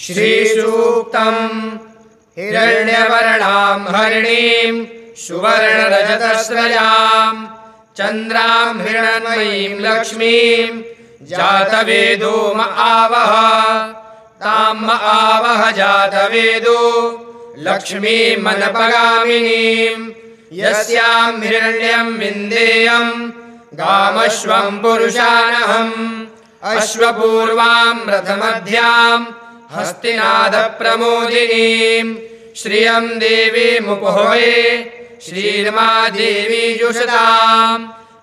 श्रीसूक्तम् हिरण्यवर्णां हरिणीं सुवर्णरजतस्रजां चन्द्रां हिरण्मयीं लक्ष्मीं जातवेदो म आवह तां म आवह जातवेदो लक्ष्मीमनपगामिनीं यस्यां हिरण्यं विन्देयं गामश्वं पुरुषानहम् अश्वपूर्वां रथमध्यां हस्तिनादप्रमोदिनीं श्रियं देवीमुपहवे श्रीर्मा देवी जुषतां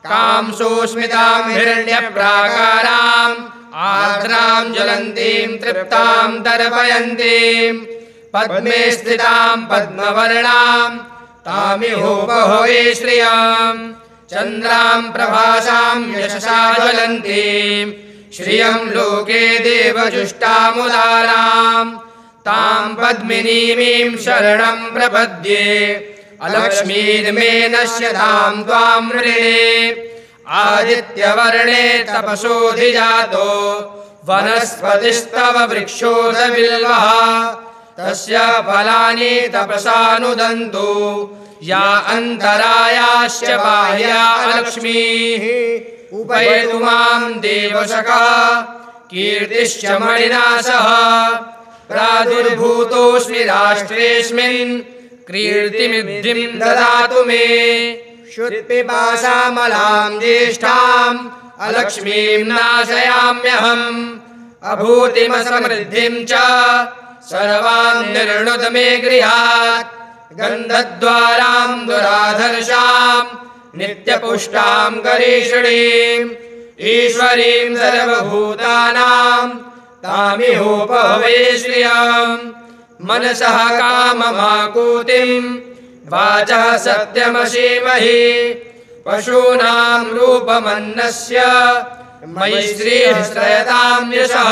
कांसोस्मितां हिरण्यप्राकारां आर्द्रां ज्वलन्तीं तृप्तां तर्पयन्तीं पद्मे स्थितां पद्मवर्णां तामिहोपहवे श्रियं चन्द्रां प्रभासां यशसा ज्वलन्तीं श्रियं लोके देवजुष्टामुदारां तां पद्मिनीमीं शरणं प्रपद्ये अलक्ष्मीर्मे नश्यतां त्वां ऋणे आदित्यवर्णे तपसोऽधिजातो वनस्पतिस्तव वृक्षोऽधबिल्वः तस्य फलानि तपसानुदन्तु या अन्तरायाश्च बाह्या लक्ष्मीः उपैतु मां देवशकः कीर्तिश्च मणिना सह प्रादुर्भूतोऽस्मि राष्ट्रेऽस्मिन् कीर्तिमिद्धिं ददातु मे क्षुत्पिपासामलां ज्येष्ठां अलक्ष्मीं नाशयाम्यहम् अभूतिमसमृद्धिं च सर्वां निर्णुत मे गृहात् गन्धद्वारां दुराधर्षां नित्यपुष्टां करीषणीं ईश्वरीं सर्वभूतानां तामिहोपहवे श्रियं मनसः काममाकूतिं वाचः सत्यमसीमहि पशूनां रूपमन्नस्य मयि श्रीः श्रयतां यशः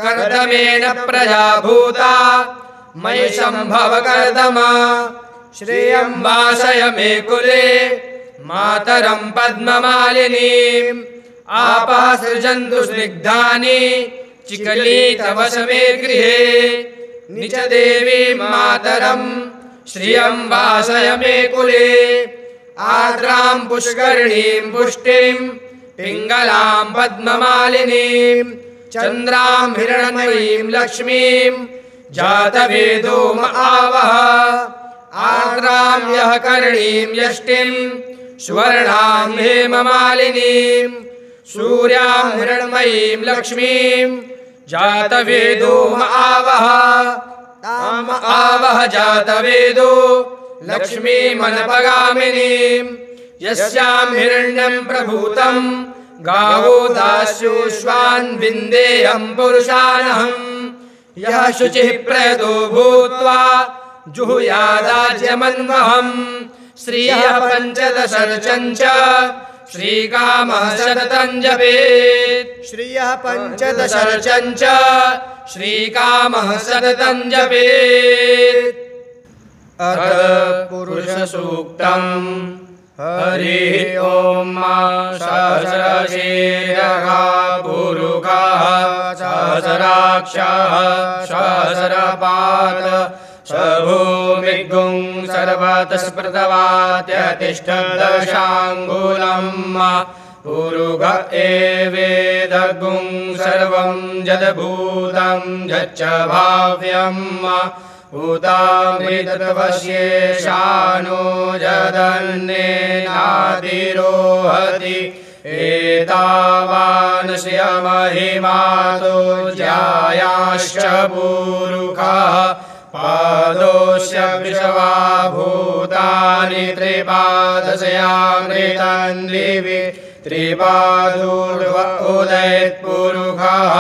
कर्दमेन प्रजा भूता मयि सम्भव कर्दम श्रियं वासय मे कुले मातरं पद्ममालिनीम् आपः सृजन्तु स्निग्धानि चिकलीतवस मे गृहे निच देवी मातरं श्रियं वासय मे कुले आर्द्रां पुष्करिणीं पुष्टिं पिङ्गलां पद्ममालिनीं चन्द्रां हिरण्मयीं लक्ष्मीं जातवेदो म आवह आर्द्रां यः कर्णीं यष्टिं स्वर्णां हेममालिनीं सूर्यां हिरण्मयीं लक्ष्मीं जातवेदो म आवह ताम आवह जातवेदो लक्ष्मीमनपगामिनीं यस्यां हिरण्यं प्रभूतं गावो दास्योश्वान् विन्देयं पुरुषानहम् यः शुचिः प्रयतो भूत्वा जुहुयादाज्यमन्वहम् श्रियः पञ्चदशर्चं च श्रीकामः सततं जपेत् श्रियः पञ्चदशर्चं च श्रीकामः सततं जपेत् अथ पुरुषसूक्तम् हरिः ॐ सहस्रशीर्षः पुरुषः सहस्राक्षः सहस्रपाद स भूमिगुं सर्वतस्पृतवात्यतिष्ठदशाङ्गुलम् पुरुष एवेदगुं सर्वं यद्भूतं यच्च भाव्यम् उतामृतवश्येशानो यदन्नेनाधिरोहति एतावानस्य महिमातो ज्यायाश्च पुरुषः पादोस्य वृषभा भूतानि त्रिपादशयामृतं दिवि त्रिपादोर्व उदयत्पुरुषः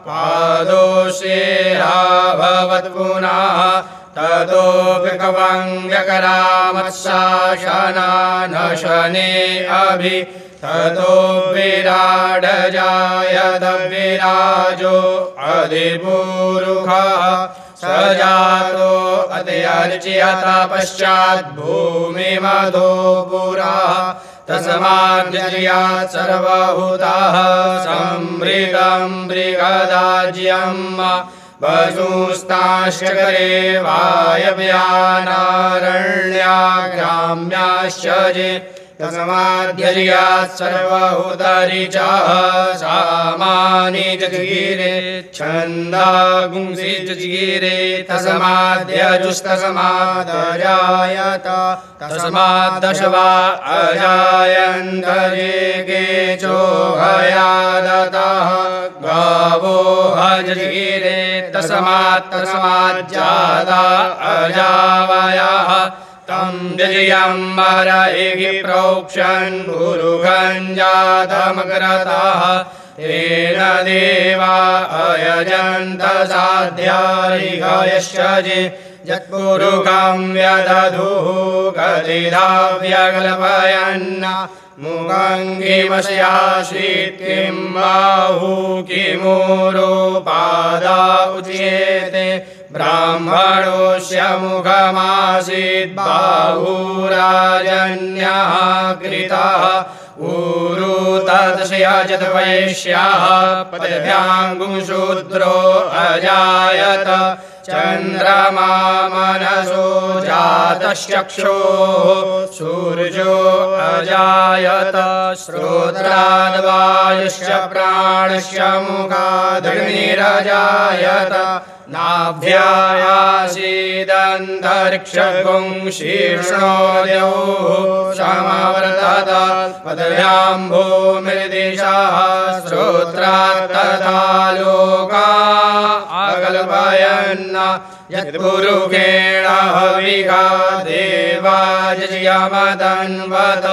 पादोऽस्येहाभवत् पुनः ततो विकवङ्गकरामत्शासनानशने अभि ततो विराडजायत विराजो अधिपुरुषः स जातो अत्यर्च्यत पश्चात् भूमिमधो पुरः तस्माद्यर्यात् सर्वभूताः समृतं बृहदाज्यम् वसूस्ताश्चकरे वायव्यानारण्याग्राम्याश्च ये तस्माद्यजियात् सर्वहुतरि च सामानि जगिरे छन्दागुंसि जगिरे तस्माद्यजुस्तस्मादजायत तस्माद्दशवा अजायन्तरे केचो हयादतः गावो हजगिरे तस्माज्जाता अजावयः तं जजयम्बरैः प्रोक्षन् पुरुषं जातमग्रतः तेन देवा अयजन्त साध्यारिगयश्च ये यत्पुरुषं व्यदधुः गदिधा व्यकल्पयन् मुखं किमस्यासीत् किं बाहु किमूरुपादा उच्येते ब्राह्मणोऽस्य मुखमासीत् बाहुराजन्यः कृतः ऊरु तदस्य वैश्याः पदभ्याङ्गुशूद्रो अजायत चन्द्रमा मनसो जातश्चक्षुः सूर्यो अजायत श्रोत्राद्वायुश्च प्राणश्च मुखादग्निरजायत नाभ्यायासीदन्तरिक्षगुं शीर्ष्णोद्यौः समवर्तत पदभ्यां भूमिर्दिशः श्रोत्रात् तथा लोका अकल्पयन् यत्पुरुषेण हविषा देवा यमदन्वत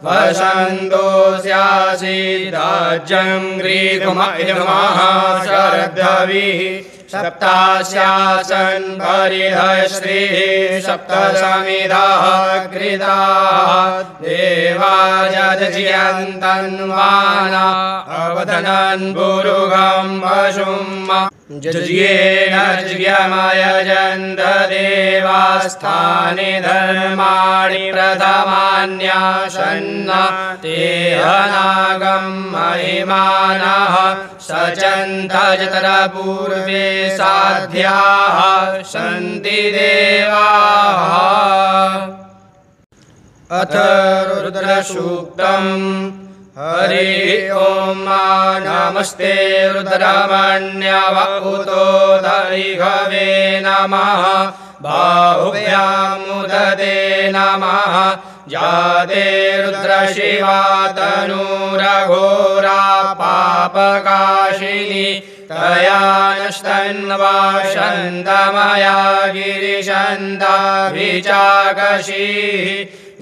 वसन्तोऽस्यासीद्राज्यं ग्रीकुमयमाः शरद्भविः सप्तास्यासन् परिहस्त्रीः सप्तसमिधाः कृताः देवा यजयन्तन्वाना अवदनन् पुरुषं पशुं जज्ञेन जज्ञमयजन्त देवास्थानि धर्माणि प्रथमान्यासन्न तेहनागं महिमानः सचन्त जतरपूर्वे साध्याः सन्ति देवाः। अथ रुद्रसूक्तम् हरि ओम नमस्ते रुद्रमण्यवपुतो दरिघवे नमः बाहुभ्यामुदते नमः जाते रुद्रशिवा तनूरघोरा पापकाशिनी तया नस्तन्वा शन्तमया गिरिशन्ताभिचाकशीः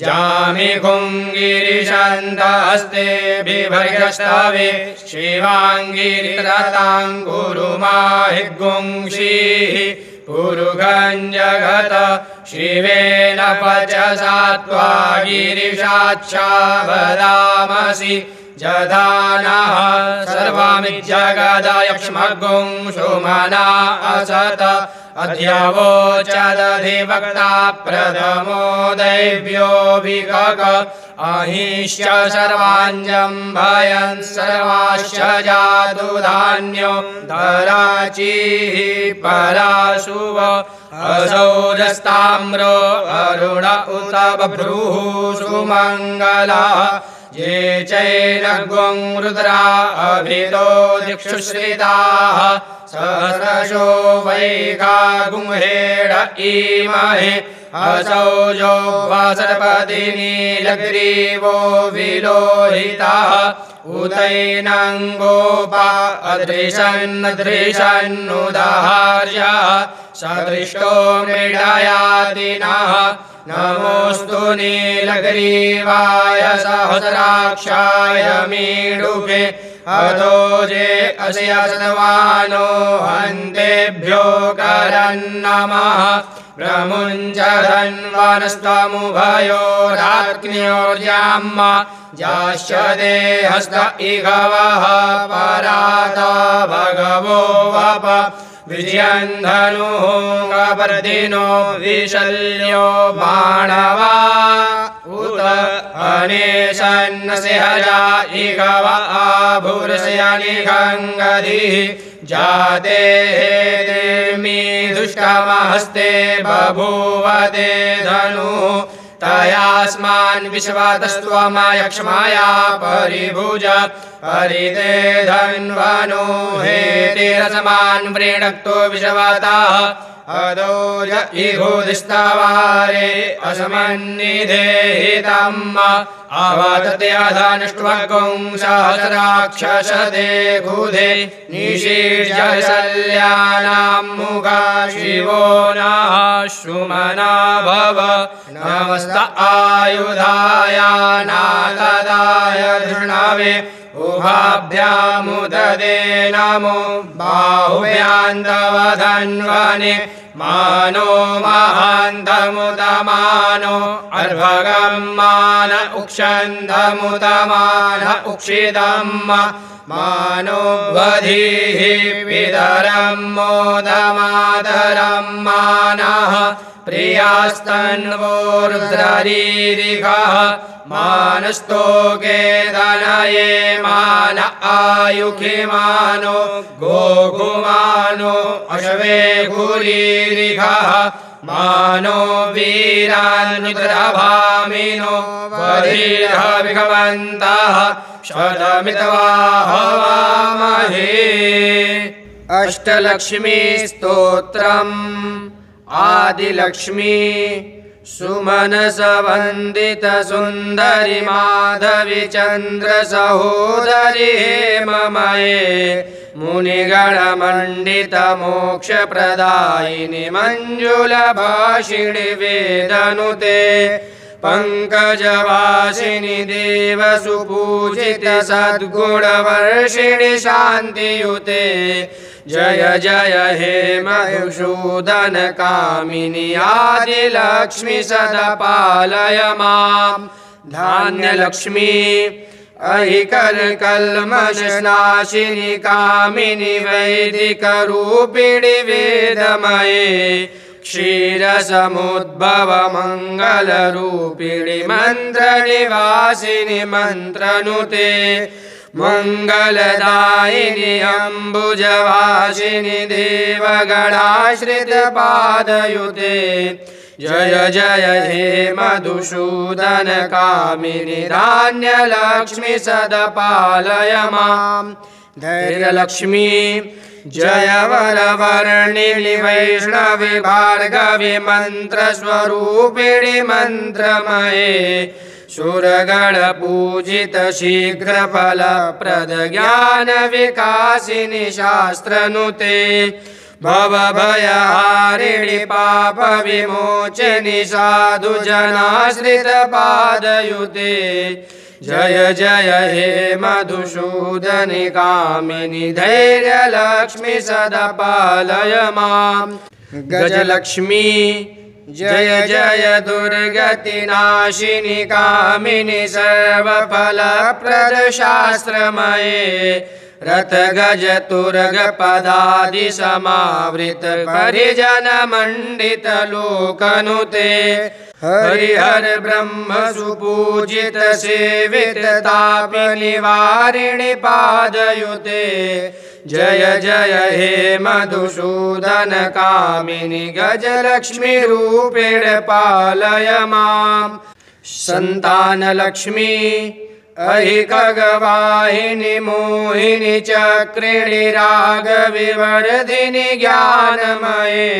जामिघुं गिरिशन्तहस्ते बिभर्गस्तवे शिवाङ्गिरिरतां गुरुमाहिगुंषीः पुरुषं जगत शिवेन पचसा त्वा गिरिशाच्छा वदामसि जधानः सर्वमिज्जगदयक्ष्मगुं सुमना असत अध्यवोचदधिवक्ता प्रथमो दैव्यो विकक अहिश्च सर्वाञ्जम्भयन् सर्वाश्च जातु धान्यो धराचिः पराशुव असौजस्ताम्रो अरुण उत बभ्रुः सुमङ्गलः ये चैरग्वं रुद्रा अभितो दिक्षुश्रिताः सहस्रशो वैका गुंहेड इमहे असौजो वासरपति नीलग्रीवो विलोहितः उतैनं गोपा अदृशन्नुदाहार्यः सदृष्टो मृडयादिनः नमोऽस्तु नीलग्रीवाय सहस्राक्षाय मीडुके अतो जे अस्य सद्वानो हन्तेभ्यो करन्नमः प्रमुञ्चधन्वनस्तमुभयोराग्न्योर्याम्म जाश्च देहस्त इघवः पराता भगवो वप विजयन्धनुः कपर्दिनो विशल्यो बाणवा उत अनेशन्नस्य हजा इगव आभुरस्यनिखङ्गदिः जाते हेदेमि दुष्कमहस्ते बभूव ते धनुः तयास्मान् विश्वातस्त्वमयक्ष्माया परिभुज परिते धन्वनो हेतिरसमान् वृणक्तो विश्वाताः अदोज इघोदिस्तवारे असमन्निधेहितम् अवतत्यधनुष्ट्वगुं सहस्राक्षसदे घुधे निषीर्यशल्यानां मुखा शिवो नः सुमना भव नमस्त आयुधाय नातदाय धृणवे उभाभ्यामुददे नमो बाहुभ्यां धन्वने मानो महान्तमुतमानो अर्भगं मान उक्षन्धमुतमान उक्षिदम् मानो वधीः पितरं मोदमातरं मानः प्रियास्तन्वोरुद्ररीरिखः मानस्तोके दनये मान आयुखि मानो गोघुमानो अश्वे गुरीरिखः मानो वीरान्वितभामिनो वधीरः विघवन्तः शतमितवाहवामहे अष्टलक्ष्मी स्तोत्रम् आदिलक्ष्मी सुमनसवन्दित सुन्दरि माधवी चन्द्र सहोदरि हेममये मुनिगणमण्डित मोक्षप्रदायिनि मञ्जुलभाषिणि वेदनुते पंकजवासिनि देवसुपूजित सद्गुणवर्षिणि शान्तियुते जय जय हे मधुसूदन कामिनि आदिलक्ष्मी सदा पालय मां धान्यलक्ष्मी अहिकल्मषनाशिनि कामिनि वैदिकरूपिणि वेदमये क्षीरसमुद्भव मङ्गलरूपिणि मन्त्रनिवासिनि मन्त्रनुते मङ्गलदायिनि अम्बुजवासिनि देवगणाश्रितपादयुते जय जय हे मधुसूदन कामिनि धान्यलक्ष्मी सदा पालय मां धैर्यलक्ष्मी जय वरवर्णिनि वैष्णवि भार्गवि मन्त्रस्वरूपिणि मन्त्रमये सुरगण पूजित शीघ्रफलप्रद ज्ञान विकासिनि शास्त्रनुते भवभयहारिणि पाप विमोचनि साधु जनाश्रित पादयुते जय जय हे मधुसूदनि कामिनि धैर्यलक्ष्मी सदा पालय मां गजलक्ष्मी जय जय दुर्गतिनाशिनि कामिनि सर्वफलप्रद शास्त्रमये रथ गज तुर्ग पदादि समावृत परिजन मंडित लोकनुते हरिहर ब्रह्म सुपूजित सेवित तापि निवारिणि पादयुते जय जय हे मधुसूदन कामिनि गजलक्ष्मी रूपेण पालय मां संतानलक्ष्मी अहिखगवाहिनि मोहिनि चक्रिणि रागविवर्धिनि ज्ञानमये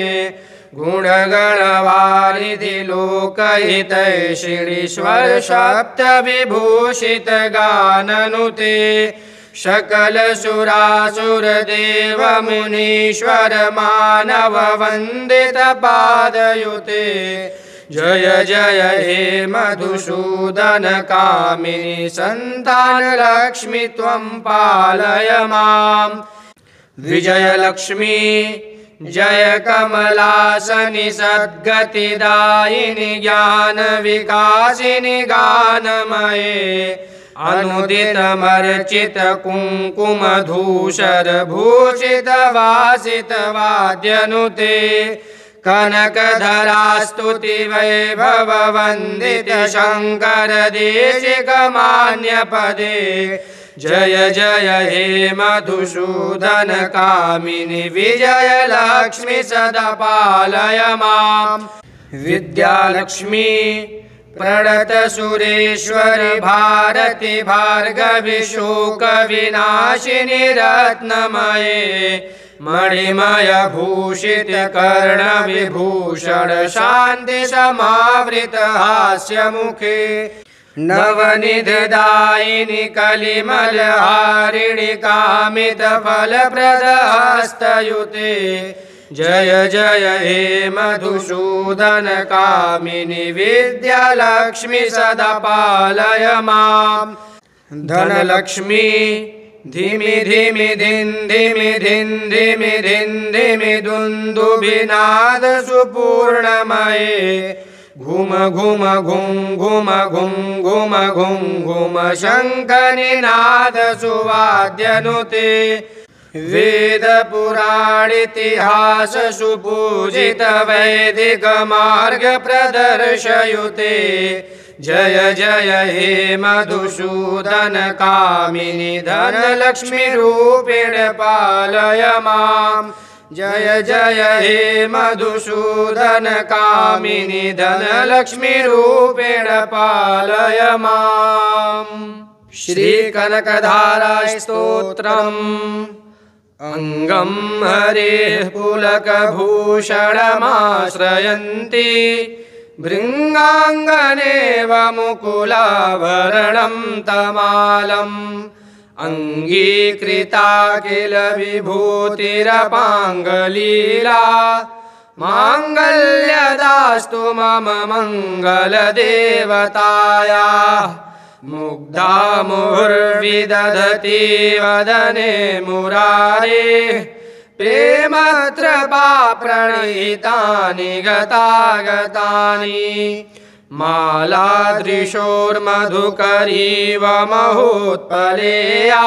गुणगणवारिधि लोकहितैषिणि स्वर सप्त विभूषित गाननुते सकल सुरासुर देव मुनीश्वर मानव वंदित पादयुते जय जय हे मधुसूदन कामिनि संतान लक्ष्मी त्वं पालय मां विजयलक्ष्मी जय कमलासनि सद्गतिदायिनि ज्ञान विकासिनि गानमये अनुदितमर्चित कुङ्कुमधूसर भूषित वासित वाद्यनुते कनकधरास्तुति वैभव वन्दित शङ्कर देशिकमान्यपदे जय जय हे मधुसूदन कामिनि विजय लक्ष्मी सदा पालय माम् विद्यालक्ष्मी प्रणत सुरेश्वरि भारति भार्गवि शोक विनाशिनि रत्नमये मणिमय भूषित कर्ण विभूषण शान्ति समावृत हास्य मुखे नवनिधिदायिनि कलिमल हारिणि कामित फलप्रद हस्तयुते जय जय हे मधुसूदन कामिनि विद्यालक्ष्मी सदा पालय माम् धनलक्ष्मी धिमि धिमि धिन् धिमि धिन् धिमि धिन् धिमि दुन्दुभिनाद सुपूर्णमये घुम घुम घुं घुम घुं घुम घुं घुम शङ्खनिनाद सुवाद्यनुते वेद पुराण इतिहास सुपूजित वैदिक मार्ग प्रदर्शयुते जय जय हे मधुसूदन कामिनि धनलक्ष्मी रूपेण पालय माम् जय जय हे मधुसूदन कामिनि धनलक्ष्मी रूपेण पालय माम् श्री कनकधारा स्तोत्रम् अंगं हरेः पुलकभूषणमाश्रयन्ति भृङ्गाङ्गनेव मुकुलाभरणं तमालम् अङ्गीकृता किल विभूतिरपाङ्गलीला माङ्गल्यदास्तु मम मङ्गलदेवतायाः मुग्धा मुहुर्विदधति वदने मुरारे प्रेमत्रपा प्रणीतानि गतागतानि मालादृशोर्मधुकरीव महोत्पलेया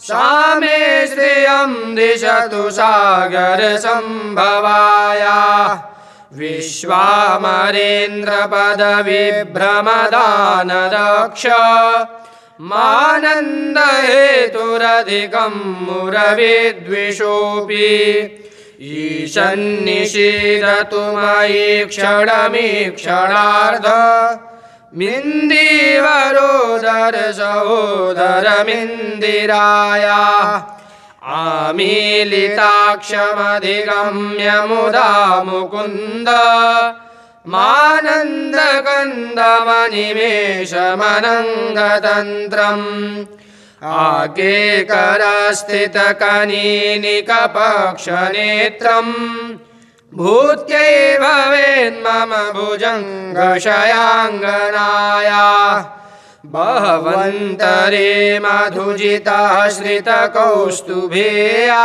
सा मे श्रियं दिशतु सागरसम्भवाया विश्वामरेन्द्रपदविभ्रमदानदक्ष मानन्दहेतुरधिकं मुरविद्विषोऽपि ईशन्निषीदतु मयि क्षणमीक्षणार्ध मिन्दीवरोदर सहोदरमिन्दिराया आमीलिताक्षमधिगम्य मुदा मुकुन्द मानन्दकन्दमनिमेषमनङ्गतन्त्रम् आकेकरस्थितकनीनिकपक्षनेत्रम् भूत्यै भवेन्मम भुजङ्गशयाङ्गनाया बहवन्तरे मधुजितः श्रितकौस्तुभेया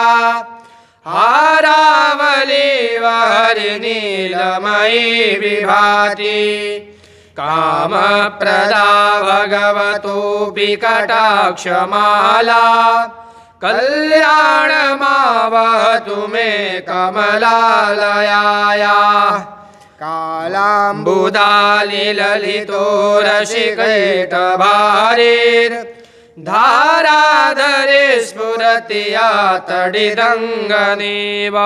हारावलीव हरिनीलमयी विभाति कामप्रदा भगवतोऽपि कटाक्षमाला कल्याणमावहतु मे कमलालयायाः कालाम्बुदालिललितो रसिकैटभारेर्धाराधरे स्फुरति या तडिदङ्गनेव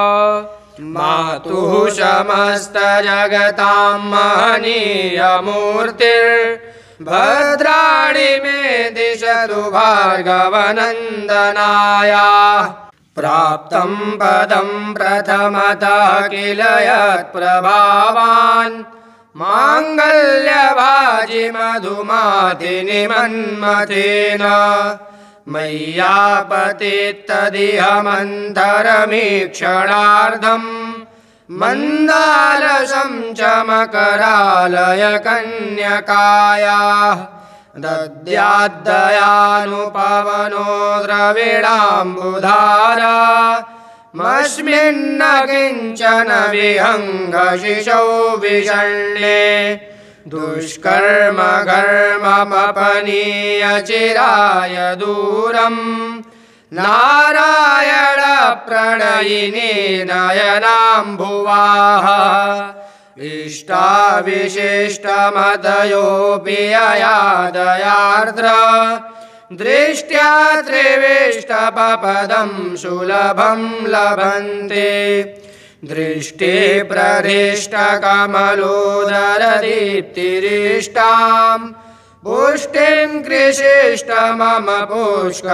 मातुः समस्तजगतां महनीयमूर्तिर्भद्राणि मे दिशतु भार्गवनन्दनाया प्राप्तं पदं प्रथमतः किल यत्प्रभावान् माङ्गल्यभाजि मधुमाधिनि मन्मथेन मय्यापतित्तदिह मन्थरमीक्षणार्धम् मन्दालसं च मकरालय कन्यकायाः दद्याद्दयानुपवनो द्रविडाम्बुधारा मस्मिन्न किञ्चन विहङ्गशिशौ विषण्णे दुष्कर्म कर्ममपनीय चिराय दूरम् नारायण प्रणयिनी नयनाम्बुवाः इष्टाविशिष्टमतयोऽपि अयादयार्द्र दृष्ट्या त्रिविष्टपदं सुलभं लभन्ते दृष्टे प्रहृष्टकमलोदरदीप्तिरिष्टां पुष्टिं कृषिष्ट मम पुष्करवेष्टिरायाः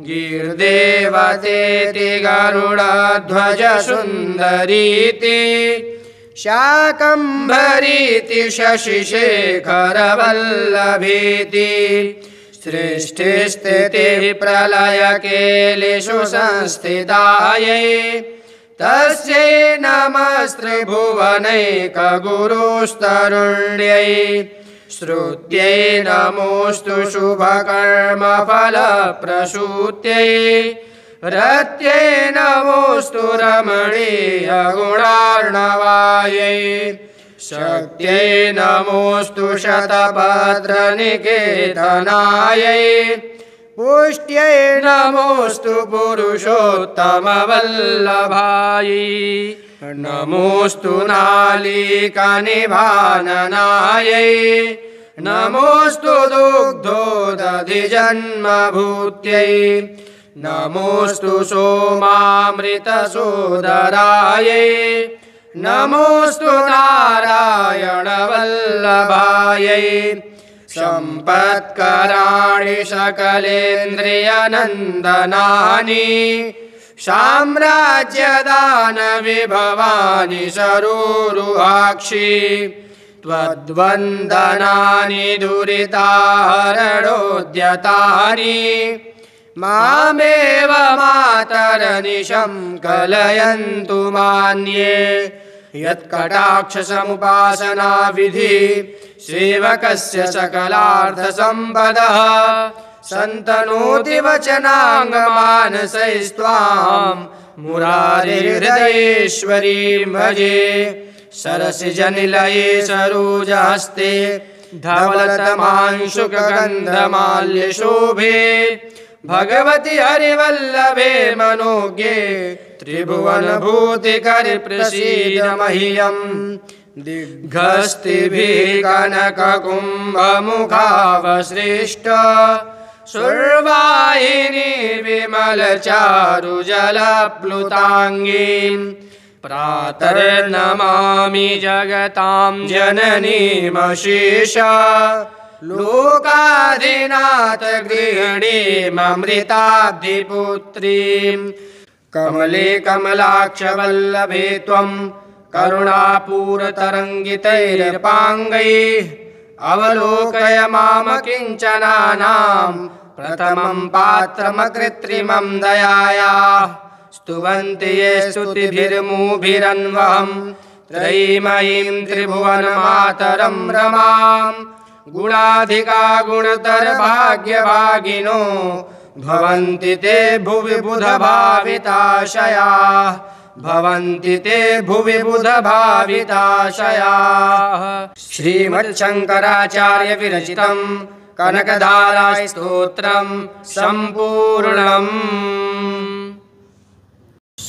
गिर्देवतेति गरुडध्वज सुन्दरीति शाकम्भरीति शशिशेखरवल्लभीति सृष्टिस्थितिः प्रलयकेलिषु संस्थितायै तस्यै नमस्त्रिभुवनैकगुरुस्तरुण्यै श्रुत्यै नमोऽस्तु शुभकर्मफलप्रसूत्यै रत्यै नमोऽस्तु रमणीयगुणार्णवायै शक्त्यै नमोऽस्तु शतभद्रनिकेतनायै पुष्ट्यै नमोऽस्तु पुरुषोत्तमवल्लभायै नमोऽस्तु नालीकनिभाननायै नमोऽस्तु दुग्धोदधिजन्मभूत्यै नमोऽस्तु सोमामृतसोदरायै नमोऽस्तु नारायणवल्लभायै सम्पत्कराणि सकलेन्द्रियनन्दनानि साम्राज्यदानविभवानि सरोरुहाक्षि त्वद्वन्दनानि दुरिताहरणोद्यतानि मामेव मातरनिशं कलयन्तु मान्ये यत्कटाक्षसमुपासना विधि सेवकस्य सकलार्थसम्पदः सन्तनोति वचनाङ्गमानसैस्त्वां मुरारिहृदयेश्वरीं भजे सरसिजनिलये सरोजहस्ते धवलतमांशुकगन्धमाल्यशोभे भगवति हरिवल्लभे मनोज्ञे त्रिभुवनभूतिकरि प्रसीद मह्यम् दिग्गस्तिभिः कनककुम्भमुखावसृष्ट सुरवाहिनी विमलचारुजलप्लुताङ्गीं प्रातर्नमामि जगतां जननीमशेष लोकाधिनाथ गृहिणीममृताब्धिपुत्रीं कमले कमलाक्षवल्लभे त्वं करुणापूरतरङ्गितैरपाङ्गैः अवलोकय माम किञ्चनानां प्रथमं पात्रमकृत्रिमं दयायाः स्तुवन्ति ये स्तुतिभिर्मुभिरन्वहं त्रयीमयीं त्रिभुवनमातरं रमां गुणाधिका गुणतर भाग्यभागिनो भवन्ति ते भुवि बुधभाविताशयाः भवन्ति ते भुवि बुधभाविताशयाः। श्रीमच्छङ्कराचार्य विरचितं कनकधारास्तोत्रं सम्पूर्णम्।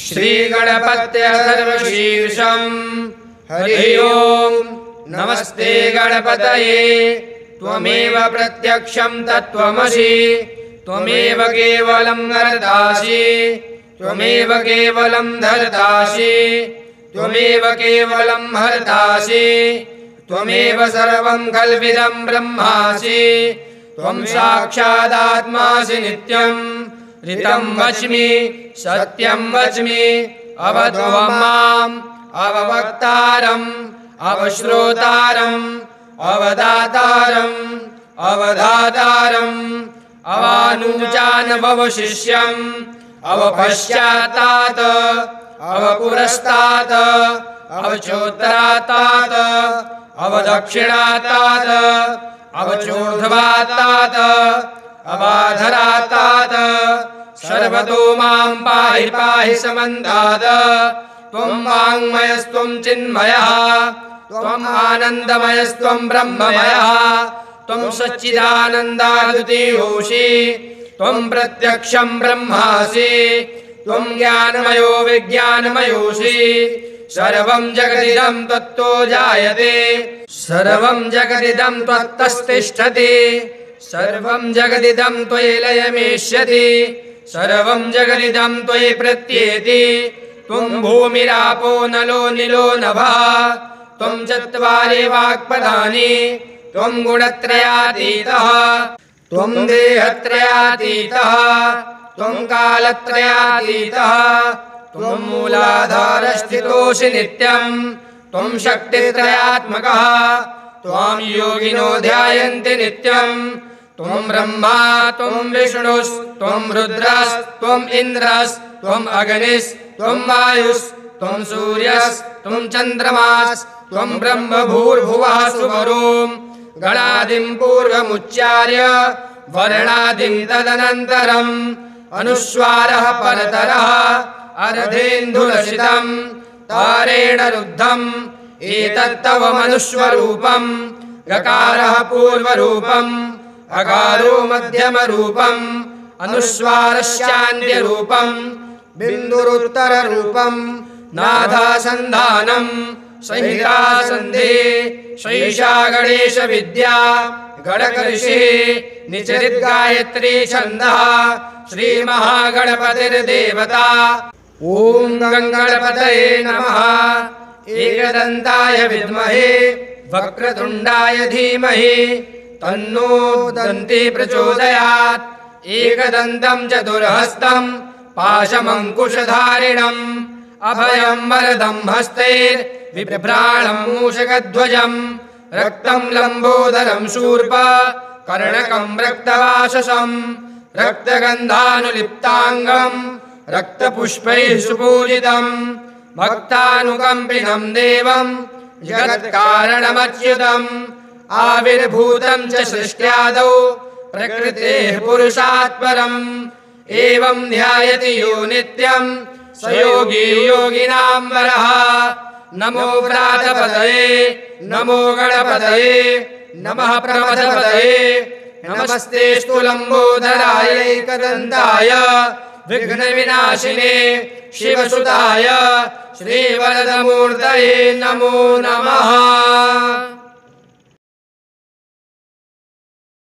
श्रीगणपत्यथर्वशीर्षं हरि ओम्। नमस्ते गणपतये त्वमेव प्रत्यक्षं तत्त्वमसि त्वमेव केवलं हरदासि त्वमेव केवलं धरदासि त्वमेव केवलं हरदासि त्वमेव सर्वं कल्पितं ब्रह्मासि त्वं साक्षादात्मासि नित्यं ऋतं वच्मि सत्यं वच्मि अवध्वं माम् अववक्तारम् अवश्रोतारम् अवदातारम् अवधातारम् अवानुजानवशिष्यम् अवपश्चात्तात् अवपुरस्तात् अवचोत्तरात्तात् अवदक्षिणात्तात् अवचोर्ध्वात्तात् अवाधरात्तात् सर्वतो मां पाहि पाहि समन्तात् त्वं वाङ्मयस्त्वं चिन्मयः त्वम् आनन्दमयस्त्वं ब्रह्ममयः त्वं सच्चिदानन्दाद्वितीयोऽसि त्वं प्रत्यक्षं ब्रह्मासि त्वं ज्ञानमयो विज्ञानमयोऽसि सर्वं जगदिदं त्वत्तो जायते सर्वं जगदिदं त्वत्तस्तिष्ठति सर्वं जगदिदं त्वयि लयमेष्यति सर्वं जगदिदं त्वयि प्रत्येति त्वं भूमिरापो नलो निलो नभः त्वं चत्वारि वाक्पदानि त्वं गुणत्रयातीतः त्वं देहत्रयातीतः त्वं कालत्रयातीतः त्वं मूलाधारस्थितोऽसि नित्यं त्वं शक्तित्रयात्मकः त्वां योगिनो ध्यायन्ति नित्यं त्वं ब्रह्मा त्वं विष्णुस्त्वं रुद्रस्त्वम् इन्द्रस्त्वम् अग्निस्त्वं वायुस्त्वं सूर्यस्त्वं चन्द्रमास्त्वं ब्रह्म भूर्भुवः सुवरों गणादिं पूर्वमुच्चार्य वर्णादिं तदनन्तरम् अनुस्वारः परतरः अर्धेन्दुलसितं तारेण रुद्धम् एतत्तव मनुष्वरूपम् गकारः पूर्वरूपम् अकारो मध्यमरूपम् अनुस्वारश्चान्त्यरूपम् बिन्दुरुत्तररूपम् नाथासन्धानम् संहिता सन्धि शैषा गणेश विद्या गणकऋषिः निचरिद्गायत्री छन्दः श्रीमहागणपतिर्देवता ॐ गङ्गणपतये नमः एकदन्ताय विद्महे वक्रतुण्डाय धीमहि तन्नो दन्ती प्रचोदयात् एकदन्तं चतुर्हस्तं पाशमङ्कुशधारिणम् अभयं वरदं हस्तैर्बिभ्राणं मूषकध्वजं रक्तं लम्बोदरं शूर्प कर्णकं रक्तवाससं रक्तगन्धानुलिप्ताङ्गं रक्तपुष्पैः सुपूजितं भक्तानुकम्पिनं देवं जगत्कारणमच्युतम् आविर्भूतं च सृष्ट्यादौ प्रकृतेः पुरुषात् परम् एवं ध्यायति यो नित्यं स योगी योगिनां वरः नमो व्रातपतये नमो गणपतये नमः प्रमथपतये नमस्तेऽस्तु लम्बोदरायैकदन्ताय विघ्नविनाशिने शिवसुताय श्रीवरदमूर्तये नमो नमः।